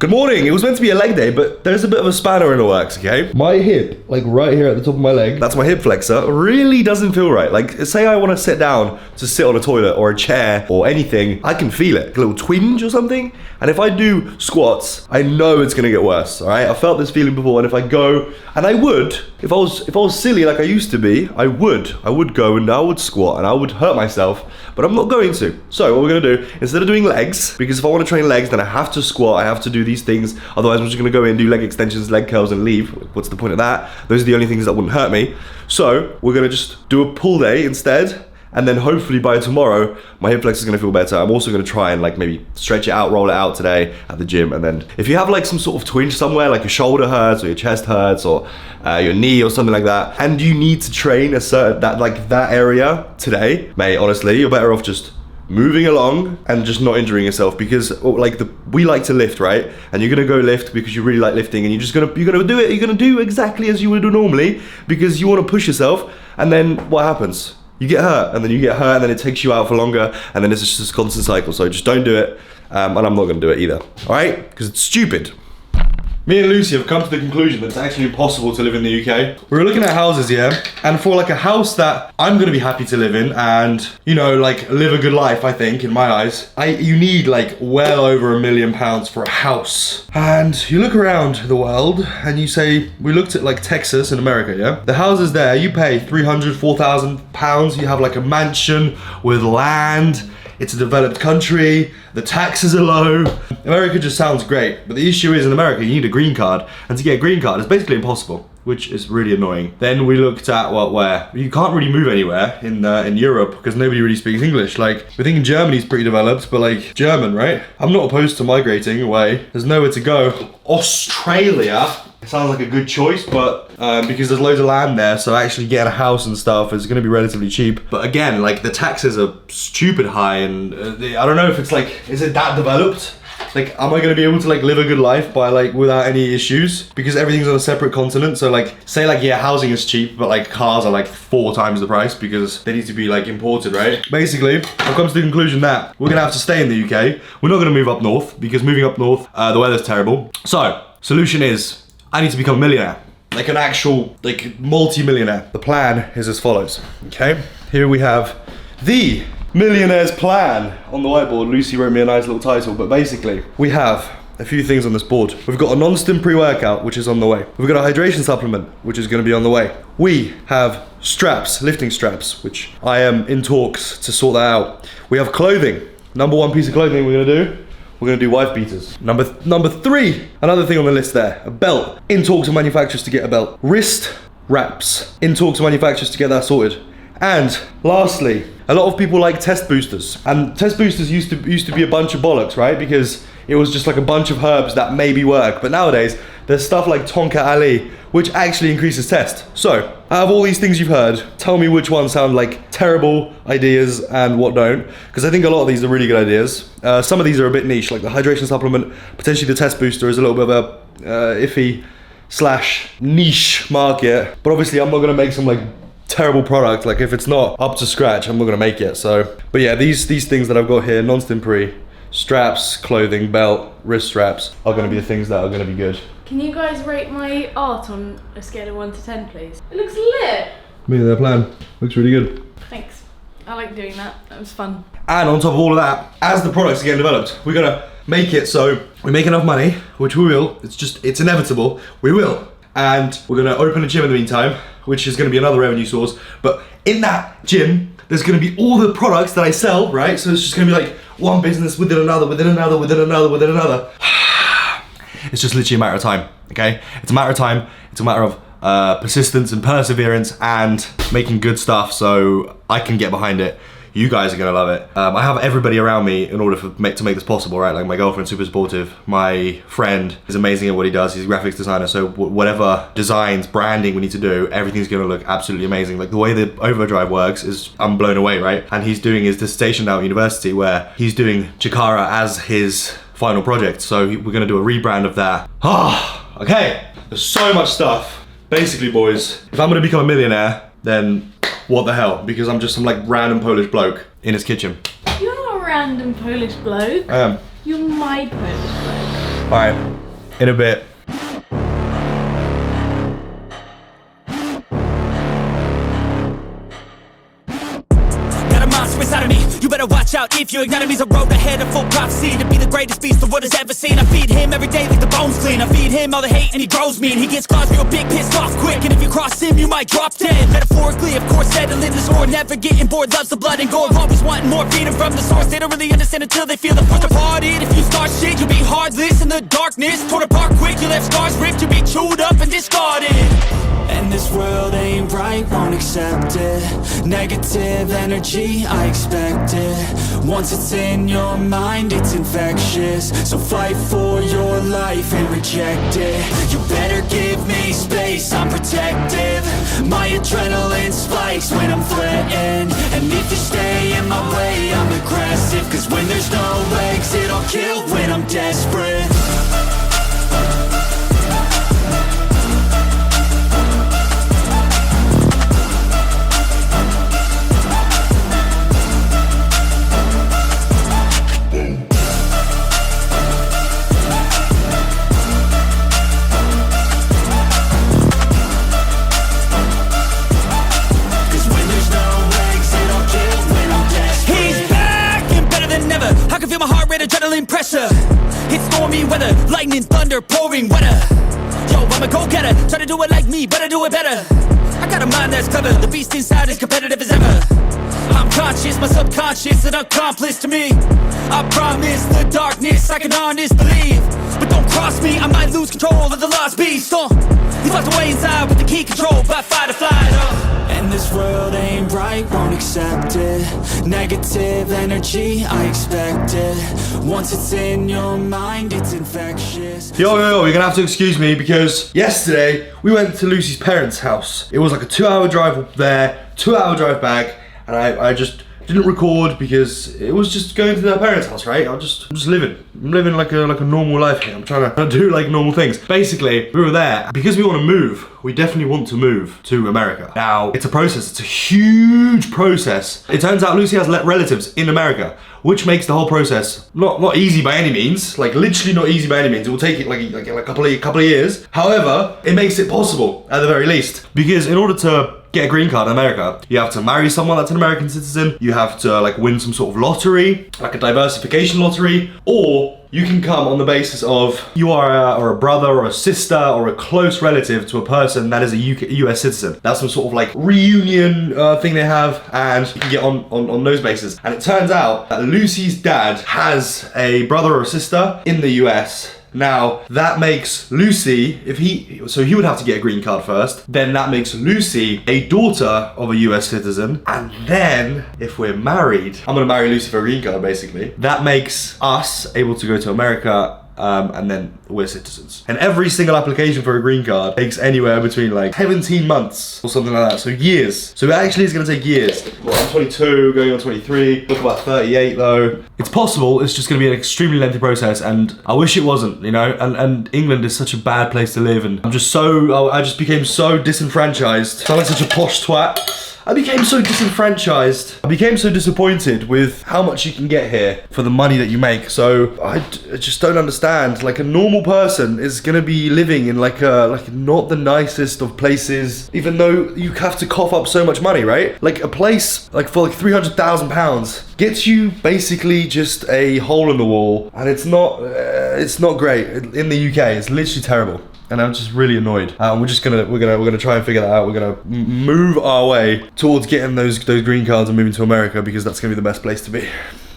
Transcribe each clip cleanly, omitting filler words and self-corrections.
Good morning. It was meant to be a leg day, but there's a bit of a spanner in the works, okay? My hip, like right here at the top of my leg, that's my hip flexor, really doesn't feel right. Like, say I want to sit down to sit on a toilet or a chair or anything, I can feel it, a little twinge or something. And if I do squats, I know it's gonna get worse, all right? I felt this feeling before, and if I go, and I would, if I was silly like I used to be, I would go and I would squat and I would hurt myself, but I'm not going to. So what we're gonna do, instead of doing legs, because if I want to train legs, then I have to squat, I have to do these things, otherwise I'm just gonna go in, do leg extensions, leg curls and leave. What's the point of that? Those are the only things that wouldn't hurt me. So we're gonna just do a pull day instead, and then hopefully by tomorrow, my hip flexor is gonna feel better. I'm also gonna try and like maybe stretch it out, roll it out today at the gym. And then if you have like some sort of twinge somewhere, like your shoulder hurts or your chest hurts or your knee or something like that, and you need to train a certain, that area today, mate, honestly, you're better off just moving along and just not injuring yourself, because we like to lift, right? And you're gonna go lift because you really like lifting, and you're gonna do exactly as you would do normally because you want to push yourself, and then what happens? You get hurt, and then you get hurt, and then it takes you out for longer, and then it's just this constant cycle. So just don't do it, and I'm not gonna do it either, all right? Because it's stupid. Me and Lucy have come to the conclusion that it's actually impossible to live in the UK. We were looking at houses, yeah, and for like a house that I'm gonna be happy to live in and, you know, like live a good life, I think, in my eyes, you need like well over £1 million for a house. And you look around the world and you say, we looked at like Texas in America, yeah? The houses there, you pay £300,000, £4,000, you have like a mansion with land, it's a developed country, the taxes are low. America just sounds great, but the issue is in America you need a green card, and to get a green card is basically impossible, which is really annoying. Then we looked at where you can't really move anywhere in Europe because nobody really speaks English. Like, we think Germany's pretty developed, but like German, right? I'm not opposed to migrating away. There's nowhere to go. Australia sounds like a good choice, but because there's loads of land there, so actually getting a house and stuff is gonna be relatively cheap. But again, like the taxes are stupid high, and I don't know if it's like, is it that developed? Like, am I gonna be able to like live a good life by like without any issues? Because everything's on a separate continent. So like, say like, yeah, housing is cheap, but like cars are like 4 times the price because they need to be like imported, right? Basically, I've come to the conclusion that we're gonna have to stay in the UK. We're not gonna move up north because moving up north, the weather's terrible. So, solution is, I need to become a millionaire. Like an actual, like multi-millionaire. The plan is as follows, okay? Here we have the millionaire's plan on the whiteboard. Lucy wrote me a nice little title, but basically we have a few things on this board. We've got a non-stim pre-workout, which is on the way. We've got a hydration supplement, which is gonna be on the way. We have straps, lifting straps, which I am in talks to sort that out. We have clothing. Number 1 piece of clothing we're gonna do wife beaters. Number 3, another thing on the list there, a belt. In talks to manufacturers to get a belt. Wrist wraps. In talks to manufacturers to get that sorted. And lastly, a lot of people like test boosters. And test boosters used to be a bunch of bollocks, right? Because it was just like a bunch of herbs that maybe work. But nowadays, there's stuff like Tonka Ali, which actually increases test. So, out of all these things you've heard, tell me which ones sound like terrible ideas and what don't. Because I think a lot of these are really good ideas. Some of these are a bit niche, like the hydration supplement, potentially the test booster is a little bit of a iffy / niche market. But obviously I'm not gonna make some like terrible product. Like if it's not up to scratch, I'm not gonna make it. So, but yeah, these things that I've got here, non-stim pre, straps, clothing, belt, wrist straps, are gonna be the things that are gonna be good. Can you guys rate my art on a scale of 1 to 10, please? It looks lit. Me, their plan looks really good. Thanks. I like doing that. That was fun. And on top of all of that, as the products are getting developed, we're gonna make it so we make enough money, which we will. It's inevitable. We will. And we're gonna open a gym in the meantime, which is gonna be another revenue source. But in that gym, there's gonna be all the products that I sell, right? So it's just gonna be like one business within another, within another, within another, within another. It's just literally a matter of time, okay? It's a matter of time. It's a matter of persistence and perseverance and making good stuff so I can get behind it. You guys are gonna love it. I have everybody around me in order to make this possible, right? Like my girlfriend's super supportive. My friend is amazing at what he does. He's a graphics designer, so whatever designs, branding we need to do, everything's gonna look absolutely amazing. Like the way the Overdrive works is, I'm blown away, right? And he's doing his dissertation now at university where he's doing Chikara as his final project. So we're gonna do a rebrand of that. Okay, there's so much stuff. Basically, boys, if I'm gonna become a millionaire, then what the hell? Because I'm just some like random Polish bloke in his kitchen. You're not a random Polish bloke. I am. You're my Polish bloke. All right, in a bit. Inside of me, you better watch out if your enemy's a road ahead of full prophecy to be the greatest beast the world has ever seen. I feed him every day like the bones clean. I feed him all the hate and he grows me, and he gets claws real big, pissed off quick. And if you cross him, you might drop dead. Metaphorically, of course, settling the score, never getting bored, loves the blood and gore, always wanting more, feeding from the source. They don't really understand until they feel the force to part it. If you start shit, you'll be heartless in the darkness, torn apart quick. You left scars ripped, you'll be chewed up and discarded. And this world ain't right, won't accept it. Negative energy, I expect it. Once it's in your mind, it's infectious. So fight for your life and reject it. You better give me space, I'm protective. My adrenaline spikes when I'm threatened. And if you stay in my way, I'm aggressive. Cause when there's no exit, I'll kill when I'm desperate. Adrenaline pressure, it's stormy weather, lightning, thunder, pouring weather. Yo, I'm a go-getter, try to do it like me, but I do it better. I got a mind that's clever, the beast inside is competitive as ever. I'm conscious, my subconscious, an accomplice to me. I promise the darkness, I can honest believe. But don't cross me, I might lose control of the lost beast. He's locked away inside with the key control by fight or flight. And this world ain't right, won't accept it. Negative energy, I expect it. Once it's in your mind, it's infectious. Yo, you're gonna have to excuse me because yesterday we went to Lucy's parents' house. It was like a 2-hour drive up there, 2-hour drive back, and I just didn't record because it was just going to their parents' house, right? I'm just living. I'm living like a normal life here. I'm trying to do like normal things. Basically, we were there because we want to move. We definitely want to move to America. Now, it's a process. It's a huge process. It turns out Lucy has relatives in America, which makes the whole process not easy by any means. Like literally not easy by any means. It will take it like a couple of years. However, it makes it possible at the very least, because in order to get a green card in America, you have to marry someone that's an American citizen, you have to like win some sort of lottery, like a diversification lottery, or you can come on the basis of you are a brother or a sister or a close relative to a person that is a US citizen. That's some sort of like reunion thing they have, and you can get on those bases. And it turns out that Lucy's dad has a brother or a sister in the US. Now, that makes Lucy, so he would have to get a green card first, then that makes Lucy a daughter of a US citizen, and then, if we're married, I'm gonna marry Lucy for a green card, basically. That makes us able to go to America, and then we're citizens. And every single application for a green card takes anywhere between like 17 months or something like that, so years. So it actually is gonna take years. Well, I'm 22, going on 23, look about 38 though. It's possible, it's just gonna be an extremely lengthy process, and I wish it wasn't, you know, and England is such a bad place to live, and I just became so disenfranchised. I sound like such a posh twat. I became so disenfranchised. I became so disappointed with how much you can get here for the money that you make. So I just don't understand. Like a normal person is gonna be living in like not the nicest of places, even though you have to cough up so much money, right? Like a place like for like £300,000 gets you basically just a hole in the wall, and it's not great in the UK. It's literally terrible. And I'm just really annoyed. We're gonna try and figure that out. We're gonna move our way towards getting those green cards and moving to America, because that's gonna be the best place to be.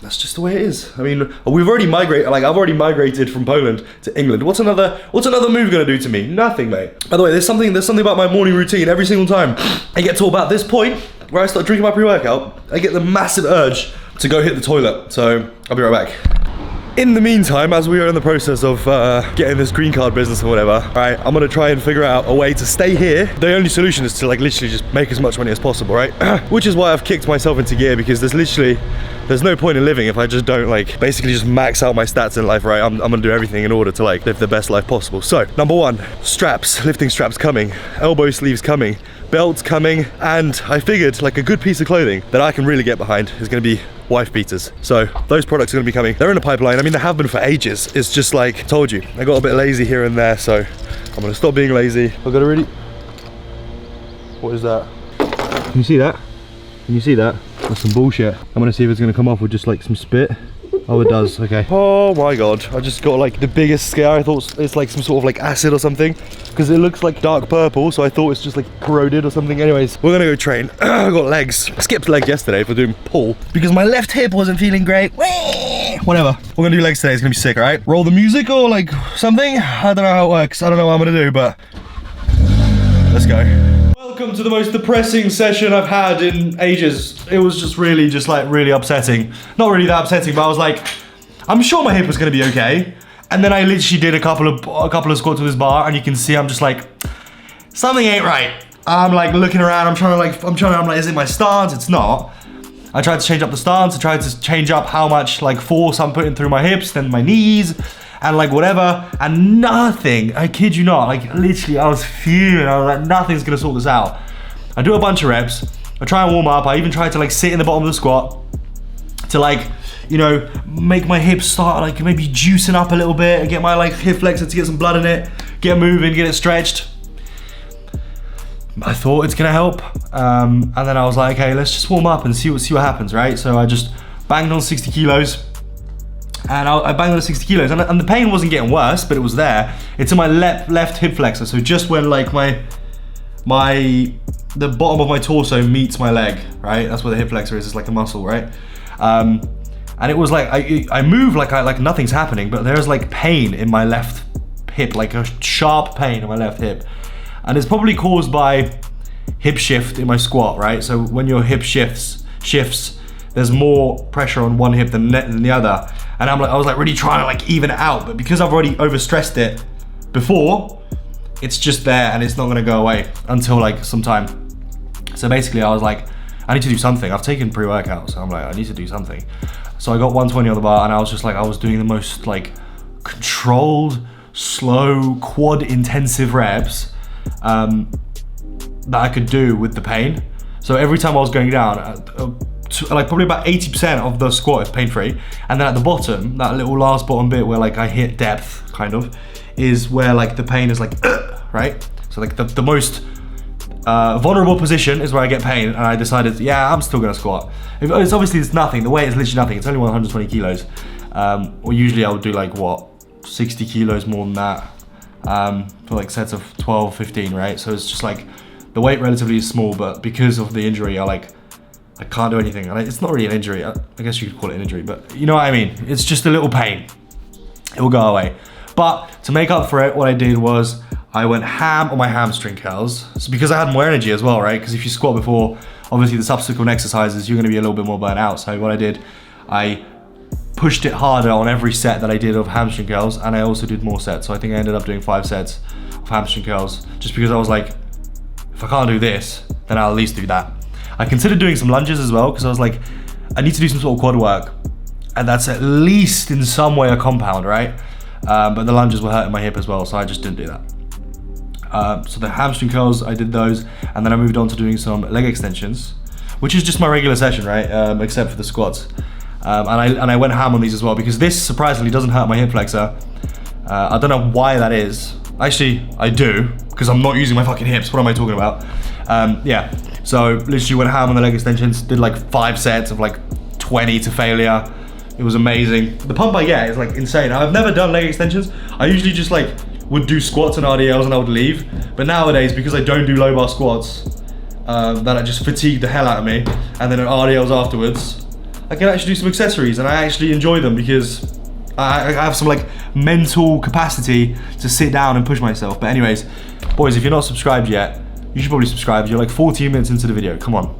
That's just the way it is. I mean, we've already migrated. Like I've already migrated from Poland to England. What's another move gonna do to me? Nothing, mate. By the way, there's something about my morning routine. Every single time I get to about this point where I start drinking my pre-workout, I get the massive urge to go hit the toilet. So I'll be right back. In the meantime, as we are in the process of getting this green card business or whatever, right, I'm gonna try and figure out a way to stay here. The only solution is to like literally just make as much money as possible, right? Which is why I've kicked myself into gear, because there's no point in living if I just don't like basically just max out my stats in life, right? I'm gonna do everything in order to like live the best life possible. So, number one, straps, lifting straps coming, elbow sleeves coming, belts coming, and I figured like a good piece of clothing that I can really get behind is gonna be wife beaters. So those products are gonna be coming. They're in the pipeline. I mean, they have been for ages. It's just like, told you, I got a bit lazy here and there, so I'm gonna stop being lazy. I've got to really, what is that? Can you see that? Can you see that? That's some bullshit. I'm gonna see if it's gonna come off with just like some spit. Oh, it does, okay. Oh my God, I just got like the biggest scare. I thought it's like some sort of like acid or something, because it looks like dark purple, so I thought it's just like corroded or something. Anyways, we're gonna go train. I got legs. I skipped leg yesterday for doing pull, because my left hip wasn't feeling great. Whatever. We're gonna do legs today, it's gonna be sick, alright? Roll the music or like something? I don't know how it works. I don't know what I'm gonna do, but let's go. Welcome to the most depressing session I've had in ages. It was just really upsetting. Not really that upsetting, but I was like, I'm sure my hip was gonna be okay. And then I literally did a couple of squats with this bar, and you can see I'm just like, something ain't right. I'm like looking around, I'm like, is it my stance? It's not. I tried to change up the stance, I tried to change up how much like force I'm putting through my hips, then my knees, and like whatever, and nothing, I kid you not, like literally I was fuming. I was like, nothing's gonna sort this out. I do a bunch of reps, I try and warm up, I even tried to like sit in the bottom of the squat to like, you know, make my hips start like maybe juicing up a little bit and get my like hip flexor to get some blood in it, get moving, get it stretched. I thought it's gonna help, and then I was like, okay, let's just warm up and see what happens, right? So I just banged on 60 kilos. And I banged on 60 kilos, and the pain wasn't getting worse, but it was there. It's in my left hip flexor, so just when like the bottom of my torso meets my leg, right? That's where the hip flexor is. It's like a muscle, right? And it was like I move like nothing's happening, but there's like pain in my left hip, like a sharp pain in my left hip, and it's probably caused by hip shift in my squat, right? So when your hip shifts, there's more pressure on one hip than the other. And I was like really trying to like even it out, but because I've already overstressed it before, it's just there and it's not gonna go away until like some time. So basically I was like, I need to do something. I've taken pre-workout, so I'm like, I need to do something. So I got 120 on the bar, and I was just like, I was doing the most like controlled, slow, quad intensive reps that I could do with the pain. So every time I was going down, like probably about 80% of the squat is pain-free, and then at the bottom, that little last bottom bit where like I hit depth kind of, is where like the pain is like right? So like the most vulnerable position is where I get pain, and I decided, yeah, I'm still gonna squat. It's obviously it's nothing, the weight is literally nothing, it's only 120 kilos. Or usually I would do like what, 60 kilos more than that, for like sets of 12, 15, right? So it's just like, the weight relatively is small, but because of the injury, I can't do anything. And it's not really an injury. I guess you could call it an injury, but you know what I mean? It's just a little pain. It will go away. But to make up for it, what I did was I went ham on my hamstring curls. It's because I had more energy as well, right? Because if you squat before, obviously the subsequent exercises, you're gonna be a little bit more burnt out. So what I did, I pushed it harder on every set that I did of hamstring curls, and I also did more sets. So I think I ended up doing 5 sets of hamstring curls, just because I was like, if I can't do this, then I'll at least do that. I considered doing some lunges as well, because I was like, I need to do some sort of quad work, and that's at least in some way a compound, right? But the lunges were hurting my hip as well, so I just didn't do that. So the hamstring curls, I did those, and then I moved on to doing some leg extensions, which is just my regular session, right? Except for the squats. And I went ham on these as well, because this surprisingly doesn't hurt my hip flexor. I don't know why that is. Actually, I do, because I'm not using my fucking hips. What am I talking about? Yeah, so literally went ham on the leg extensions, did like 5 sets of like 20 to failure. It was amazing. The pump I get is like insane. I've never done leg extensions. I usually just like would do squats and RDLs and I would leave. But nowadays, because I don't do low bar squats, that I just fatigue the hell out of me, and then at RDLs afterwards, I can actually do some accessories, and I actually enjoy them because I have some like mental capacity to sit down and push myself. But anyways, boys, if you're not subscribed yet, you should probably subscribe. You're like 14 minutes into the video, come on.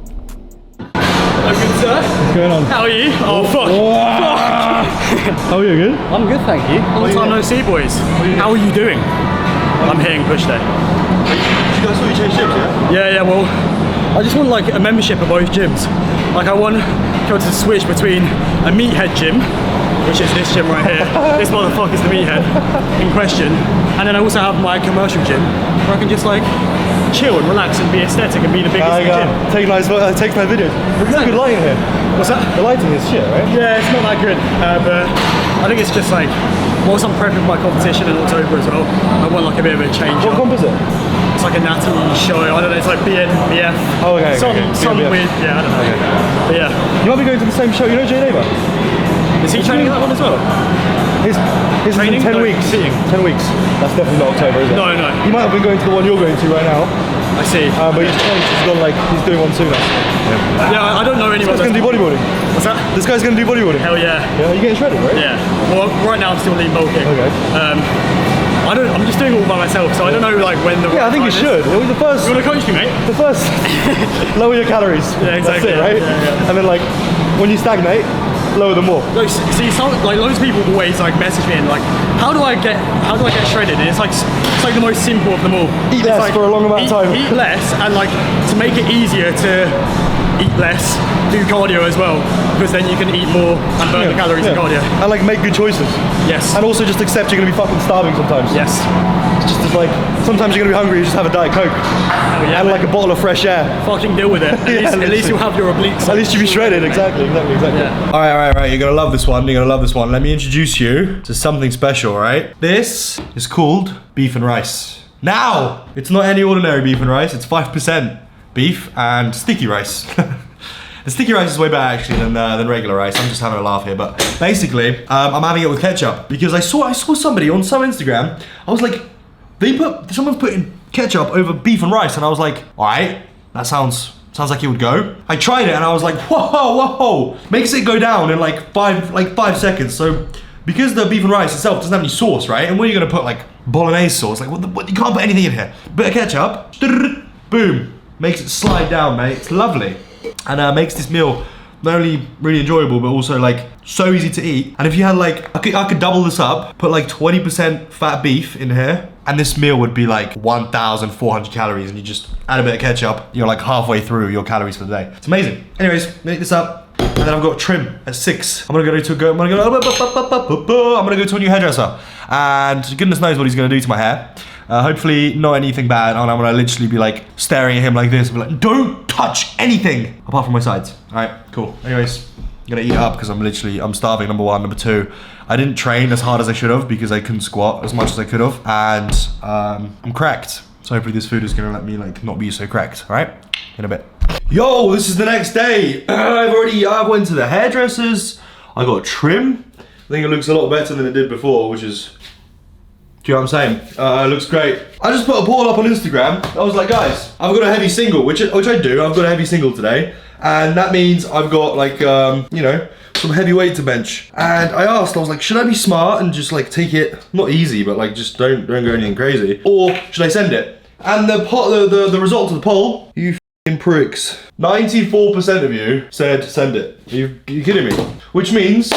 Hello, good sir. What's going on? How are you? Oh, fuck. Fuck. How are you, good? I'm good, thank you. Long time no see, boys. How are you doing? I'm hitting push day. You guys saw you change gyms, yeah? Yeah, well, I just want like a membership at both gyms. Like I want to be able to switch between a meathead gym which is this gym right here. This motherfucker's the meathead in question. And then I also have my commercial gym where I can just like chill and relax and be aesthetic and be the biggest in the gym. Take nice videos. It's good lighting here. What's that? The lighting is shit, right? Yeah, it's not that good, but I think it's just like, whilst I'm prepping for my competition in October as well, I want like a bit of a change. What comp is it? It's like a natty show, I don't know, it's like BF. Oh, okay. Some BF. weird, yeah, I don't know. Okay. But yeah. You might be going to the same show, you know Jay Neighbour? Is he training at that one as well? His Training? is in 10 No, weeks. seeing. 10 weeks. That's definitely not October, is it? No, no. He might have been going to the one you're going to right now, I see. but he's changed. He's gone like, he's doing one sooner. Yeah, I don't know anyone. This guy's gonna do bodybuilding. What's that? This guy's gonna do bodybuilding. Hell yeah. Yeah, you're getting shredded, right? Yeah. Well, right now I'm still lean bulking. Okay. I'm just doing it all by myself, so I don't know like when the. Yeah, I think you should. It was the first. You want to coach me, mate? The first. Lower your calories. Yeah, exactly. That's it, right? Yeah. And then like, when you stagnate, lower them more. Like, see, like loads of people always like message me and like, how do I get shredded? And it's like the most simple of them all. Eat It's less like, for a long amount of time. Eat less, and like to make it easier to eat less, do cardio as well, because then you can eat more and burn the calories in cardio. And like make good choices. Yes. And also just accept you're gonna be fucking starving sometimes. Yes. It's just like, sometimes you're gonna be hungry, you just have a Diet Coke. Hell yeah. And like a bottle of fresh air. Fucking deal with it. At least you'll have your obliques. At least you'll be shredded, exactly. Yeah. Alright, you're gonna love this one, Let me introduce you to something special, right? This is called beef and rice. Now, it's not any ordinary beef and rice, it's 5% beef and sticky rice. The sticky rice is way better actually than regular rice. I'm just having a laugh here, but basically, I'm having it with ketchup because I saw somebody on some Instagram. I was like, someone's putting ketchup over beef and rice, and I was like, all right, that sounds like it would go. I tried it and I was like, whoa, makes it go down in like 5 seconds. So because the beef and rice itself doesn't have any sauce, right? And where are you gonna put like bolognese sauce? Like what, you can't put anything in here. Bit of ketchup, boom, makes it slide down, mate. It's lovely. And makes this meal not only really enjoyable, but also like so easy to eat. And if you had like, I could double this up, put like 20% fat beef in here, and this meal would be like 1,400 calories, and you just add a bit of ketchup, you're like halfway through your calories for the day. It's amazing. Anyways, make this up. And then I've got trim at 6. I'm gonna go to a new hairdresser, and goodness knows what he's gonna do to my hair. Hopefully not anything bad, and I'm gonna literally be like staring at him like this and be like, don't touch anything apart from my sides. All right, cool. Anyways, I'm gonna eat it up because I'm starving, number one. Number two, I didn't train as hard as I should have because I couldn't squat as much as I could have, and I'm cracked. So hopefully this food is gonna let me like not be so cracked. All right, in a bit. Yo, this is the next day. I went to the hairdressers. I got trim. I think it looks a lot better than it did before, which is, do you know what I'm saying? It looks great. I just put a poll up on Instagram. I was like, guys, I've got a heavy single, which I do. I've got a heavy single today. And that means I've got like, you know, some heavy weight to bench. And I asked, I was like, should I be smart and just like take it, not easy, but like just don't go anything crazy? Or should I send it? And the result of the poll, you f***ing pricks. 94% of you said send it. Are you kidding me? Which means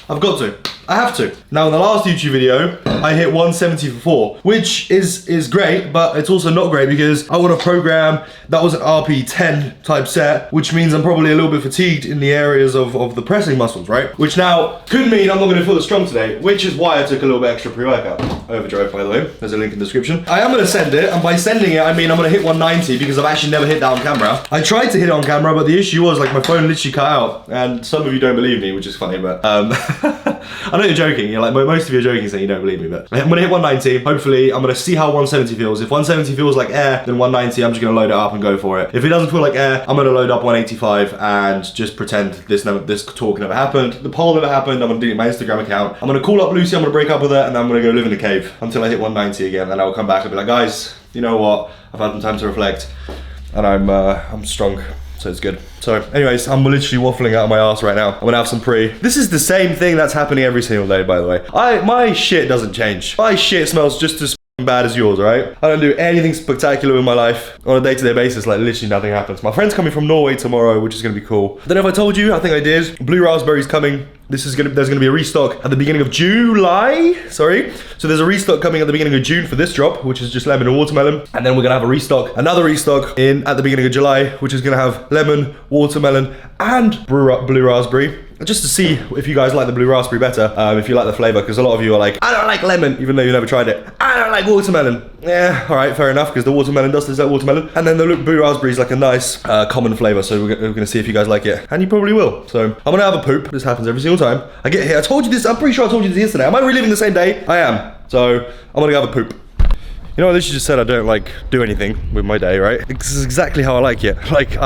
I've got to. I have to. Now in the last YouTube video, I hit 170 for 4, which is great, but it's also not great because I want a program that was an RP10 type set, which means I'm probably a little bit fatigued in the areas of the pressing muscles, right? Which now could mean I'm not gonna feel as strong today, which is why I took a little bit extra pre-workout. Overdrive, by the way. There's a link in the description. I am gonna send it, and by sending it, I mean I'm gonna hit 190 because I've actually never hit that on camera. I tried to hit it on camera, but the issue was like my phone literally cut out, and some of you don't believe me, which is funny, but I know you're joking. You're like, most of you are joking saying you don't believe me, but I'm gonna hit 190. Hopefully, I'm gonna see how 170 feels. If 170 feels like air, then 190, I'm just gonna load it up and go for it. If it doesn't feel like air, I'm gonna load up 185 and just pretend this talk never happened. The poll never happened. I'm gonna delete my Instagram account. I'm gonna call up Lucy, I'm gonna break up with her, and then I'm gonna go live in a cave until I hit 190 again. And I'll come back and be like, guys, you know what? I've had some time to reflect, and I'm strong. So it's good. So anyways, I'm literally waffling out of my ass right now. I'm gonna have some pre. This is the same thing that's happening every single day, by the way. My shit doesn't change. My shit smells just as bad as yours, right? I don't do anything spectacular in my life on a day-to-day basis. Like literally nothing happens. My friend's coming from Norway tomorrow, which is gonna be cool. I don't know if I told you, I think I did. Blue raspberry's coming. There's gonna be a restock at the beginning of July. Sorry. So there's a restock coming at the beginning of June for this drop, which is just lemon and watermelon. And then we're gonna have another restock at the beginning of July, which is gonna have lemon, watermelon, and blue raspberry. just to see if you guys like the blue raspberry better, if you like the flavor, because a lot of you are like, I don't like lemon, even though you never tried it. I don't like watermelon. Yeah, all right, fair enough, because the watermelon does taste like watermelon. And then the blue raspberry is like a nice common flavor, so we're gonna see if you guys like it. And you probably will. So I'm gonna have a poop. This happens every single time I get here. I told you this, I'm pretty sure I told you this yesterday. Am I reliving the same day? I am. So I'm gonna go have a poop. You know, Alicia just said I don't like do anything with my day, right? This is exactly how I like it. Like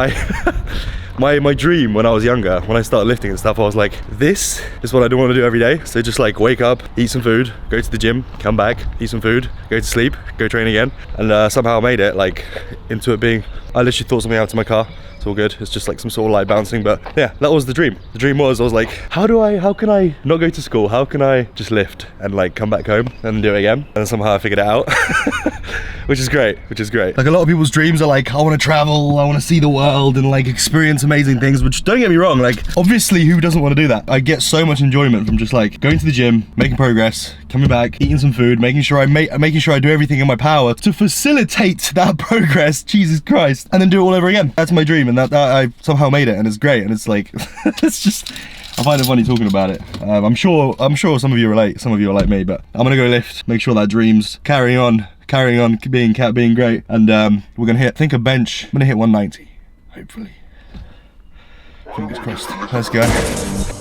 my dream when I was younger, when I started lifting and stuff, I was like, this is what I do want to do every day. So just like wake up, eat some food, go to the gym, come back, eat some food, go to sleep, go train again. And somehow I made it like into it being, I literally thought something out to my car. It's all good. It's just like some sort of light bouncing, but yeah, that was the dream. The dream was, I was like, how can I not go to school? How can I just lift and like come back home and then do it again? And somehow I figured it out, which is great. Like a lot of people's dreams are like, I want to travel, I want to see the world and like experience amazing things, which don't get me wrong, like obviously who doesn't want to do that? I get so much enjoyment from just like going to the gym, making progress, coming back, eating some food, making sure I do everything in my power to facilitate that progress, Jesus Christ, and then do it all over again. That's my dream. And that I somehow made it, and it's great, and it's like it's just, I find it funny talking about it. I'm sure some of you relate, some of you are like me, but I'm gonna go lift, make sure that dream's carrying on being great, and we're gonna hit, think a bench, I'm gonna hit 190, hopefully. Fingers crossed. Let's go.